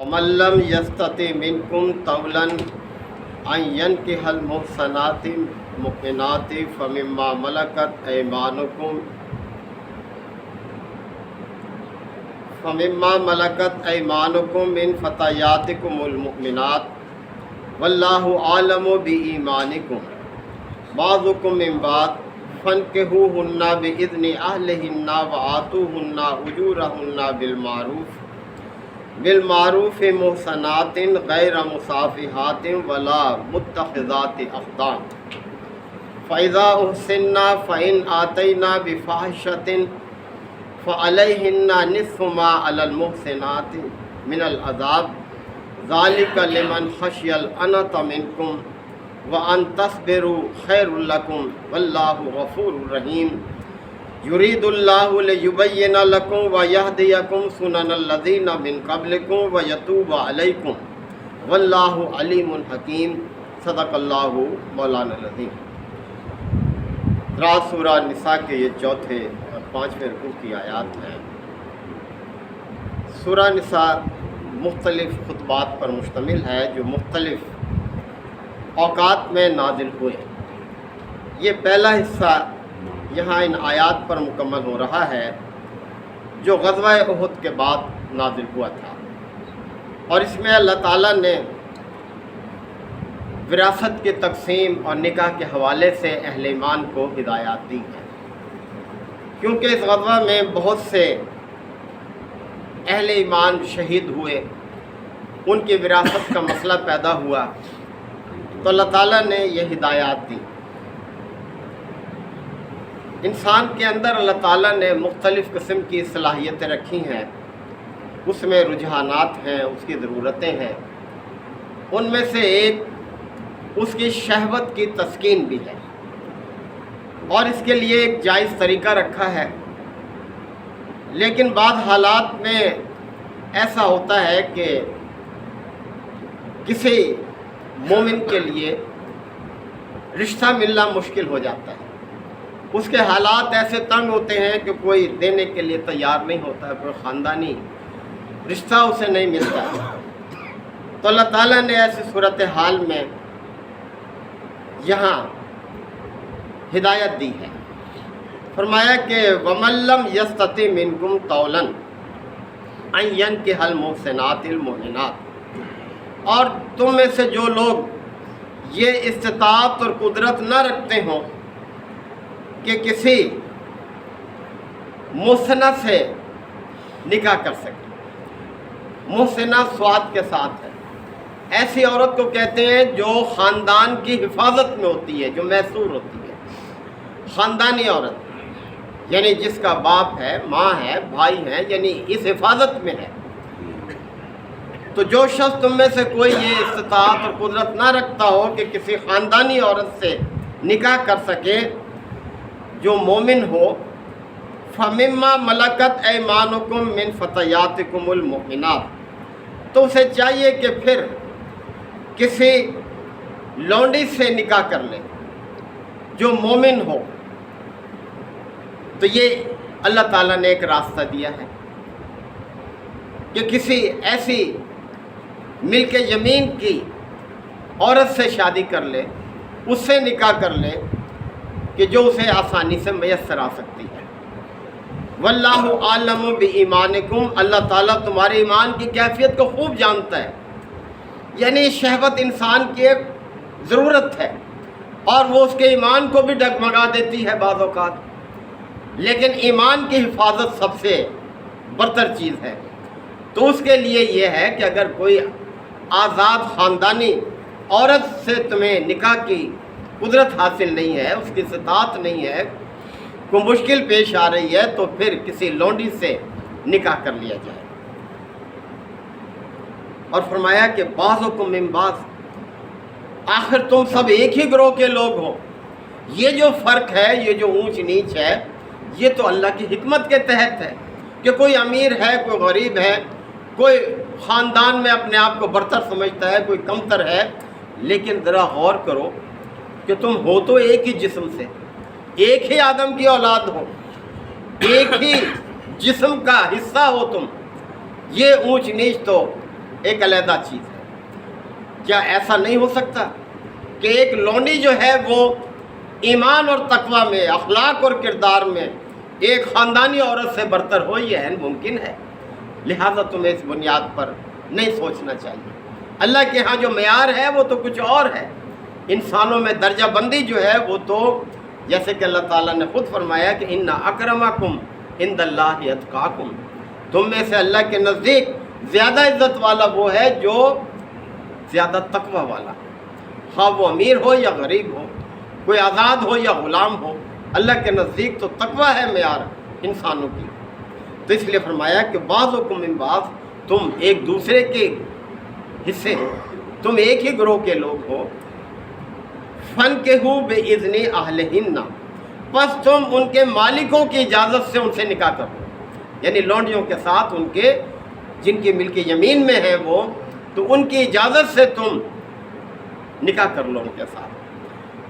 ومن لم یستطع منکم طولا ان ینکح المحصنات المؤمنات فمما ملکت ایمانکم من فتیاتکم المؤمنات واللہ عالم بایمانکم بعضکم من بعض فانکحوہن بإذن اہلہن وآتوہن اجورہن بالمعروف محصنات غیر مصافحات ولا متخذات اخدان فإذا أحسن فإن آتينا بفاحشة فعليهن نصف ما على المحسنات من العذاب ذلك لمن خشي العنة منكم وأن تصبروا خير لكم والله غفور رحيم یرید اللہ لیبین لکم ویہدیکم سنن الذین من قبلکم ویتوب علیکم واللہ علیم حکیم صدق اللہ مولانا العظیم۔ رات سورہ نساء کے یہ چوتھے اور پانچویں رکوع کی آیات ہیں۔ سورہ نساء مختلف خطبات پر مشتمل ہے جو مختلف اوقات میں نازل ہوئے۔ یہ پہلا حصہ یہاں ان آیات پر مکمل ہو رہا ہے جو غزوہ احد کے بعد نازل ہوا تھا، اور اس میں اللہ تعالیٰ نے وراثت کی تقسیم اور نکاح کے حوالے سے اہل ایمان کو ہدایات دی ہیں، کیونکہ اس غزوہ میں بہت سے اہل ایمان شہید ہوئے، ان کی وراثت کا مسئلہ پیدا ہوا، تو اللہ تعالیٰ نے یہ ہدایات دی۔ انسان کے اندر اللہ تعالیٰ نے مختلف قسم کی صلاحیتیں رکھی ہیں، اس میں رجحانات ہیں، اس کی ضرورتیں ہیں، ان میں سے ایک اس کی شہوت کی تسکین بھی ہے، اور اس کے لیے ایک جائز طریقہ رکھا ہے۔ لیکن بعض حالات میں ایسا ہوتا ہے کہ کسی مومن کے لیے رشتہ ملنا مشکل ہو جاتا ہے، اس کے حالات ایسے تنگ ہوتے ہیں کہ کوئی دینے کے لیے تیار نہیں ہوتا ہے، کوئی خاندانی رشتہ اسے نہیں ملتا ہے، تو اللہ تعالیٰ نے ایسی صورتحال میں یہاں ہدایت دی ہے۔ فرمایا کہ وَمَن لَّمْ يَسْتَطِعْ مِنكُمْ طَوْلًا أَن يَنكِحَ الْمُحْصَنَاتِ الْمُؤْمِنَاتِ، اور تم میں سے جو لوگ یہ استطاعت اور قدرت نہ رکھتے ہوں کہ کسی محسنہ سے نکاح کر سکے۔ محسنہ سواد کے ساتھ ہے، ایسی عورت کو کہتے ہیں جو خاندان کی حفاظت میں ہوتی ہے، جو محصور ہوتی ہے، خاندانی عورت، یعنی جس کا باپ ہے، ماں ہے، بھائی ہے، یعنی اس حفاظت میں ہے۔ تو جو شخص تم میں سے کوئی یہ استطاعت اور قدرت نہ رکھتا ہو کہ کسی خاندانی عورت سے نکاح کر سکے جو مومن ہو، فَمِمَّا مَلَكَتْ أَيْمَانُكُمْ مِنْ فَتَيَاتِكُمُ الْمُؤْمِنَاتِ، تو اسے چاہیے کہ پھر کسی لونڈی سے نکاح کر لے جو مومن ہو۔ تو یہ اللہ تعالیٰ نے ایک راستہ دیا ہے کہ کسی ایسی ملک یمین کی عورت سے شادی کر لے، اس سے نکاح کر لے کہ جو اسے آسانی سے میسر آ سکتی ہے۔ واللہ عالم بایمانکم، اللہ تعالیٰ تمہارے ایمان کی کیفیت کو خوب جانتا ہے، یعنی شہوت انسان کی ایک ضرورت ہے اور وہ اس کے ایمان کو بھی ڈگمگا دیتی ہے بعض اوقات، لیکن ایمان کی حفاظت سب سے برتر چیز ہے۔ تو اس کے لیے یہ ہے کہ اگر کوئی آزاد خاندانی عورت سے تمہیں نکاح کی قدرت حاصل نہیں ہے، اس کی استطاعت نہیں ہے، کوئی مشکل پیش آ رہی ہے، تو پھر کسی لونڈی سے نکاح کر لیا جائے۔ اور فرمایا کہ بعضکم من بعض، آخر تم سب ایک ہی گروہ کے لوگ ہو۔ یہ جو فرق ہے، یہ جو اونچ نیچ ہے، یہ تو اللہ کی حکمت کے تحت ہے کہ کوئی امیر ہے، کوئی غریب ہے، کوئی خاندان میں اپنے آپ کو برتر سمجھتا ہے، کوئی کمتر ہے، لیکن ذرا غور کرو کہ تم ہو تو ایک ہی جسم سے، ایک ہی آدم کی اولاد ہو، ایک ہی جسم کا حصہ ہو تم۔ یہ اونچ نیچ تو ایک علیحدہ چیز ہے۔ کیا ایسا نہیں ہو سکتا کہ ایک لونڈی جو ہے وہ ایمان اور تقوی میں، اخلاق اور کردار میں ایک خاندانی عورت سے برتر ہو؟ یہ عین ممکن ہے۔ لہذا تمہیں اس بنیاد پر نہیں سوچنا چاہیے۔ اللہ کے ہاں جو معیار ہے وہ تو کچھ اور ہے۔ انسانوں میں درجہ بندی جو ہے وہ تو جیسے کہ اللہ تعالیٰ نے خود فرمایا کہ ان اکرمکم عند اللہ اتقاکم، تم میں سے اللہ کے نزدیک زیادہ عزت والا وہ ہے جو زیادہ تقوی والا ہے، خواہ وہ امیر ہو یا غریب ہو، کوئی آزاد ہو یا غلام ہو، اللہ کے نزدیک تو تقوی ہے معیار انسانوں کی۔ تو اس لیے فرمایا کہ بعضکم من بعض، تم ایک دوسرے کے حصے ہو، تم ایک ہی گروہ کے لوگ ہو۔ فَانْكِحُوا بِإِذْنِ أَهْلِهِنَّ، پس تم ان کے مالکوں کی اجازت سے ان سے نکاح کرو، یعنی لونڈیوں کے ساتھ ان کے جن کی ملک یمین میں ہیں وہ، تو ان کی اجازت سے تم نکاح کر لو ان کے ساتھ۔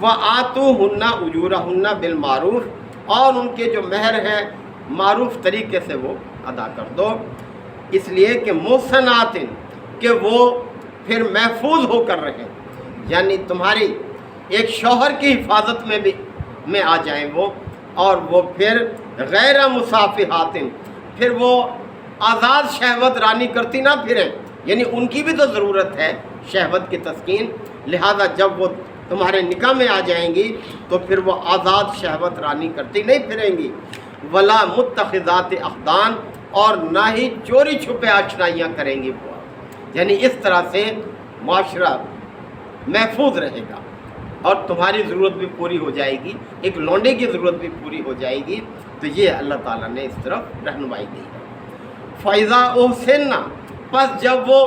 وَآتُوهُنَّ أُجُورَهُنَّ بِالْمَعْرُوفِ، اور ان کے جو مہر ہیں معروف طریقے سے وہ ادا کر دو، اس لیے کہ محسنات، کہ وہ پھر محفوظ ہو کر رہیں، یعنی تمہاری ایک شوہر کی حفاظت میں آ جائیں وہ، اور وہ پھر غیر مصافحات، پھر وہ آزاد شہوت رانی کرتی نہ پھریں، یعنی ان کی بھی تو ضرورت ہے شہوت کی تسکین، لہذا جب وہ تمہارے نکاح میں آ جائیں گی تو پھر وہ آزاد شہوت رانی کرتی نہیں پھریں گی۔ ولا متخذات اخدان، اور نہ ہی چوری چھپے آشنائیاں کریں گی وہ، یعنی اس طرح سے معاشرہ محفوظ رہے گا اور تمہاری ضرورت بھی پوری ہو جائے گی، ایک لونڈے کی ضرورت بھی پوری ہو جائے گی۔ تو یہ اللہ تعالیٰ نے اس طرف رہنمائی دی ہے۔ فَإِذَا أُحْسِنَّ، پس جب وہ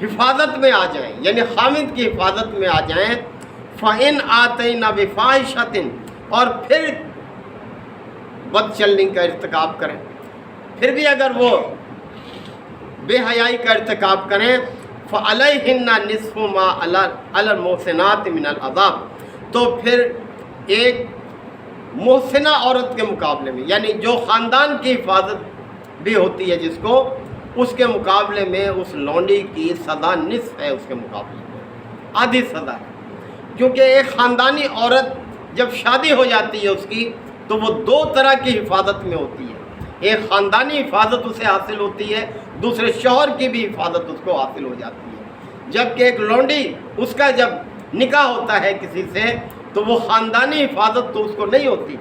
حفاظت میں آ جائیں، یعنی خامد کی حفاظت میں آ جائیں، فَإِنْ آتَيْنَ بِفَاحِشَةٍ، اور پھر بد چلنی کا ارتکاب کریں، پھر بھی اگر وہ بے حیائی کا ارتکاب کریں، فَعَلَيْهِنَّ نِصْفُ مَا عَلَى الْمُحْسِنَاتِ مِنَ الْعَذَابِ، تو پھر ایک محسنہ عورت کے مقابلے میں، یعنی جو خاندان کی حفاظت بھی ہوتی ہے جس کو، اس کے مقابلے میں اس لونڈی کی سزا نصف ہے، اس کے مقابلے میں آدھی سزا ہے، کیونکہ ایک خاندانی عورت جب شادی ہو جاتی ہے اس کی، تو وہ دو طرح کی حفاظت میں ہوتی ہے، ایک خاندانی حفاظت اسے حاصل ہوتی ہے، دوسرے شوہر کی بھی حفاظت اس کو حاصل ہو جاتی ہے۔ جبکہ ایک لونڈی، اس کا جب نکاح ہوتا ہے کسی سے، تو وہ خاندانی حفاظت تو اس کو نہیں ہوتی،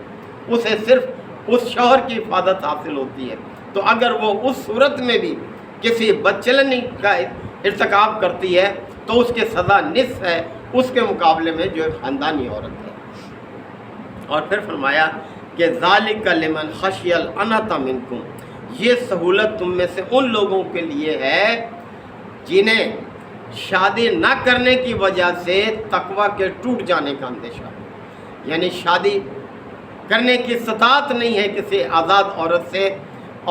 اسے صرف اس شوہر کی حفاظت حاصل ہوتی ہے۔ تو اگر وہ اس صورت میں بھی کسی بدچلنی کا ارتکاب کرتی ہے تو اس کی سزا نصف ہے اس کے مقابلے میں جو ایک خاندانی عورت ہے۔ اور پھر فرمایا کہ ذالک لمن خشی العنت منکم، یہ سہولت تم میں سے ان لوگوں کے لیے ہے جنہیں شادی نہ کرنے کی وجہ سے تقوی کے ٹوٹ جانے کا اندیشہ ہے، یعنی شادی کرنے کی استطاعت نہیں ہے کسی آزاد عورت سے،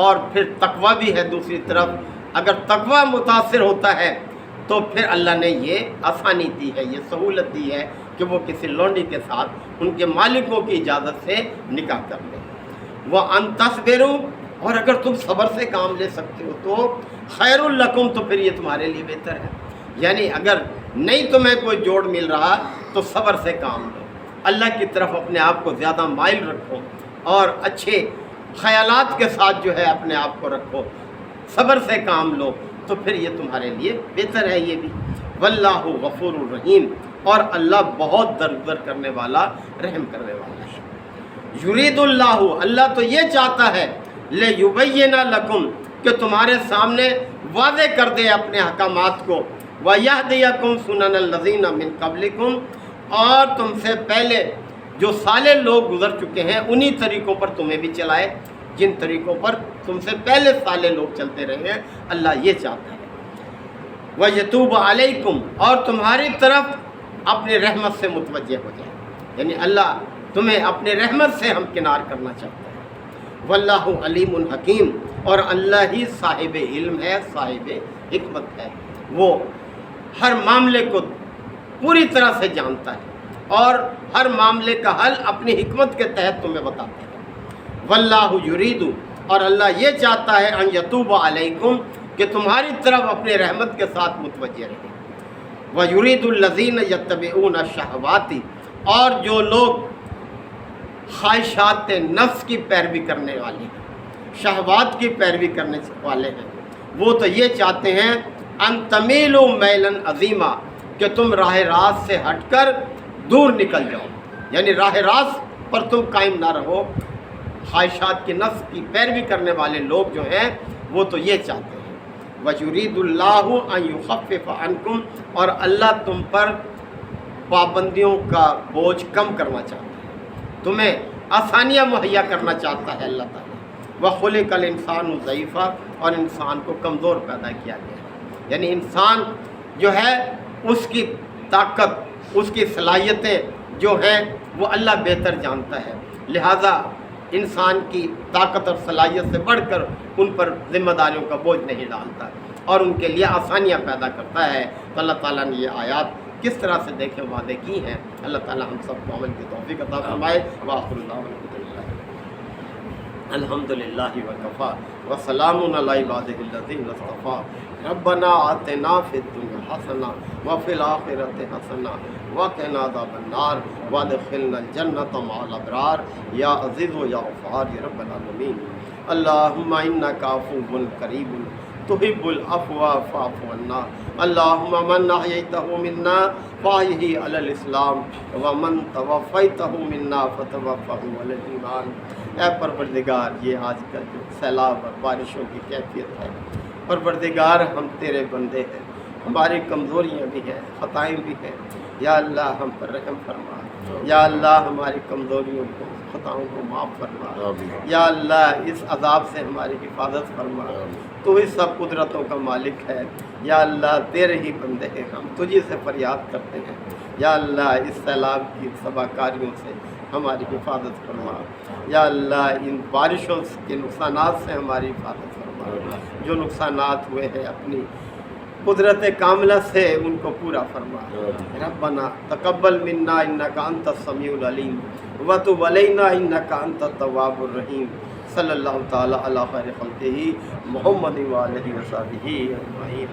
اور پھر تقوی بھی ہے دوسری طرف، اگر تقوی متاثر ہوتا ہے تو پھر اللہ نے یہ آسانی دی ہے، یہ سہولت دی ہے کہ وہ کسی لونڈی کے ساتھ ان کے مالکوں کی اجازت سے نکاح کر لیں۔ وَأَن تَصْبِرُوا، اور اگر تم صبر سے کام لے سکتے ہو تو خیر لکم، تو پھر یہ تمہارے لیے بہتر ہے، یعنی اگر نہیں تمہیں کوئی جوڑ مل رہا تو صبر سے کام لو، اللہ کی طرف اپنے آپ کو زیادہ مائل رکھو اور اچھے خیالات کے ساتھ جو ہے اپنے آپ کو رکھو، صبر سے کام لو، تو پھر یہ تمہارے لیے بہتر ہے یہ بھی۔ واللہ غفور الرحیم، اور اللہ بہت درگزر کرنے والا، رحم کرنے والا ہے۔ یرید اللہ، اللہ تو یہ چاہتا ہے، لیبین لکم، کہ تمہارے سامنے واضح کر دے اپنے احکامات کو، ویہدیکم سنن الذین من قبلکم، اور تم سے پہلے جو صالح لوگ گزر چکے ہیں انہی طریقوں پر تمہیں بھی چلائے، جن طریقوں پر تم سے پہلے صالح لوگ چلتے رہے ہیں، اللہ یہ چاہتا ہے۔ وَيَتُوبَ عَلَيْكُمْ، اور تمہاری طرف اپنی رحمت سے متوجہ ہو جائے، یعنی اللہ تمہیں اپنے رحمت سے ہمکنار کرنا چاہتا ہے۔ واللہ علیم حکیم، اور اللہ ہی صاحب علم ہے، صاحب حکمت ہے، وہ ہر معاملے کو پوری طرح سے جانتا ہے اور ہر معاملے کا حل اپنی حکمت کے تحت تمہیں بتاتا ہے۔ واللہ یرید، اور اللہ یہ چاہتا ہے ان یتوب علیکم، کہ تمہاری طرف اپنے رحمت کے ساتھ متوجہ رہے۔ وَيُرِيدُ الَّذِينَ يَتَّبِعُونَ الشَّهَوَاتِ، اور جو لوگ خواہشات نفس کی پیروی کرنے والے ہیں، شہوات کی پیروی کرنے والے ہیں، وہ تو یہ چاہتے ہیں ان تمیلوا میلا عظیما، کہ تم راہ راست سے ہٹ کر دور نکل جاؤ، یعنی راہ راست پر تم قائم نہ رہو۔ خواہشات کی نفس کی پیروی کرنے والے لوگ جو ہیں وہ تو یہ چاہتے ہیں۔ وَيُرِيدُ اللَّهُ أَن يُخَفِّفَ عَنْكُمْ، اور اللہ تم پر پابندیوں کا بوجھ کم کرنا چاہتا ہے، تمہیں آسانیاں مہیا کرنا چاہتا ہے اللہ تعالیٰ۔ وَخُلِقَ الْإِنسَانُ ضَعِيفًا، اور انسان کو کمزور پیدا کیا گیا ہے، یعنی انسان جو ہے اس کی طاقت، اس کی صلاحیتیں جو ہیں وہ اللہ بہتر جانتا ہے، لہذا انسان کی طاقت اور صلاحیت سے بڑھ کر ان پر ذمہ داریوں کا بوجھ نہیں ڈالتا اور ان کے لیے آسانیاں پیدا کرتا ہے۔ تو اللہ تعالیٰ نے یہ آیات کس طرح سے دیکھے وعدے کی ہیں، اللہ تعالیٰ ہم سب کو عمل کی توفیق عطا فرمائے۔ وآخر دعوانا الحمدللہ وکفا وسلام علی عبادہ الذین اصطفیٰ۔ ربنا آتنا فی الدنیا حسنہ وفی الآخرۃ حسنہ وقنا عذاب النار وادخلنا الجنۃ مع الابرار یا عزیز و یا غفار یا رب العالمین۔ اللہم انک عفو کریم تحب العفو فاعف عنا۔ اللہم من احییتہ منا فاحیہ علی الاسلام ومن توفیتہ منا فتوفہ علی الایمان۔ اے پروردگار، یہ آج کا جو سیلاب اور بارشوں کی کیفیت ہے، پروردگار ہم تیرے بندے ہیں، ہماری کمزوریاں بھی ہیں، خطائیں بھی ہیں، یا اللہ ہم پر رحم فرما، یا اللہ ہماری کمزوریوں کو، خطاؤں کو معاف فرما، یا اللہ اس عذاب سے ہماری حفاظت فرما۔ تو ہی سب قدرتوں کا مالک ہے، یا اللہ تیرے ہی بندے ہیں، ہم تجھی سے فریاد کرتے ہیں، یا اللہ اس سیلاب کی تباہکاریوں سے ہماری حفاظت فرما، یا اللہ ان بارشوں کے نقصانات سے ہماری حفاظت فرما، جو نقصانات ہوئے ہیں اپنی قدرت کاملہ سے ان کو پورا فرما۔ ربنا تقبل منا انک انت السمیع العلیم وتب علینا انک انت التواب الرحیم۔ صلی اللہ تعالی علی خیر خلقہ محمد وآلہ وصحبہ اجمعین۔